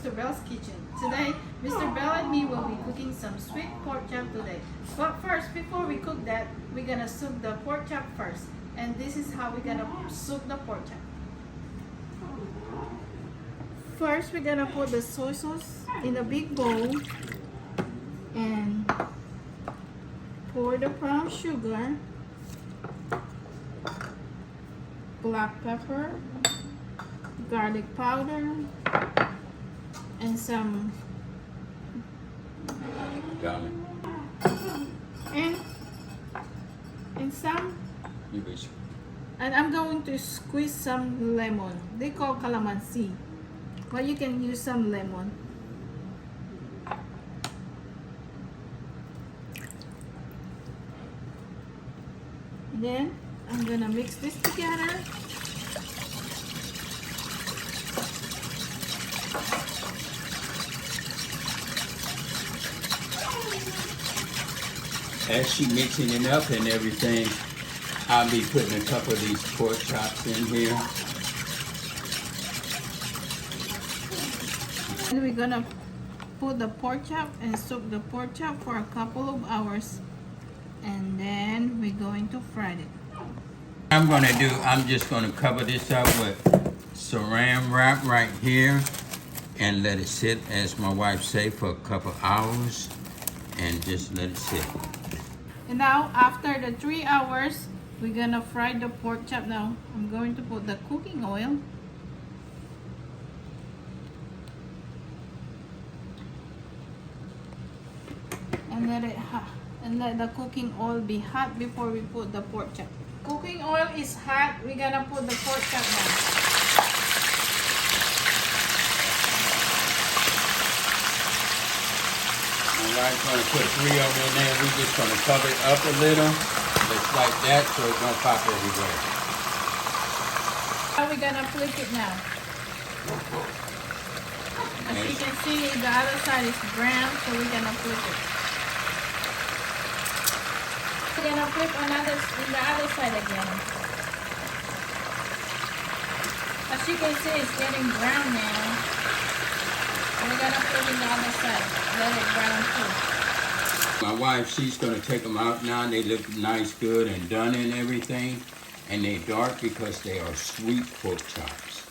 Mr. Belle's kitchen. Today, Mr. Belle and me will be cooking some sweet pork chop today. But first, before we cook that, we're gonna soak the pork chop first. And this is how we're gonna soak the pork chop. First, we're gonna put the soy sauce in a big bowl and pour the brown sugar, black pepper, garlic powder, and some garlic and some and I'm going to squeeze some lemon. They call calamansi, but you can use some lemon. Then I'm gonna mix this together. As she mixing it up and everything, I'll be putting a couple of these pork chops in here. And we're gonna put the pork chop and soak the pork chop for a couple of hours, and then we're going to fry it. I'm just gonna cover this up with saran wrap right here and let it sit, as my wife say, for a couple hours, and just let it sit. And now after the 3 hours, we're gonna fry the pork chop. Now I'm going to put the cooking oil. And let the cooking oil be hot before we put the pork chop. Cooking oil is hot. We're gonna put the pork chop now. Alright, gonna put 3 of them in there. We're just gonna cover it up a little, just like that, so it don't pop everywhere. Now we're gonna flip it now. As you can see, the other side is brown, so we're gonna flip it. We're gonna flip the other side again. As you can see, it's getting brown now. And we're gonna flip it the other side. Let it brown too. My wife, she's gonna take them out now. They look nice, good, and done and everything. And they're dark because they are sweet pork chops.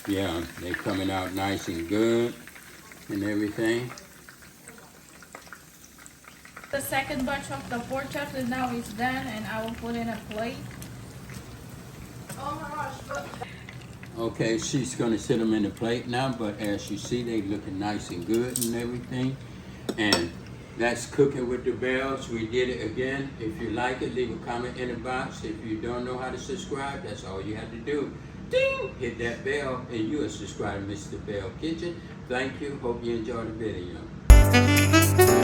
Yeah, they're coming out nice and good and everything. The second batch of the pork chops is now is done, and I will put in a plate. Oh my gosh. Okay, she's gonna sit them in the plate now, but as you see, they looking nice and good and everything. And that's Cooking with the Bells. We did it again. If you like it, leave a comment in the box. If you don't know how to subscribe, that's all you have to do. Ding! Hit that bell, and you are subscribed to Mr. Belle Kitchen. Thank you. Hope you enjoyed the video.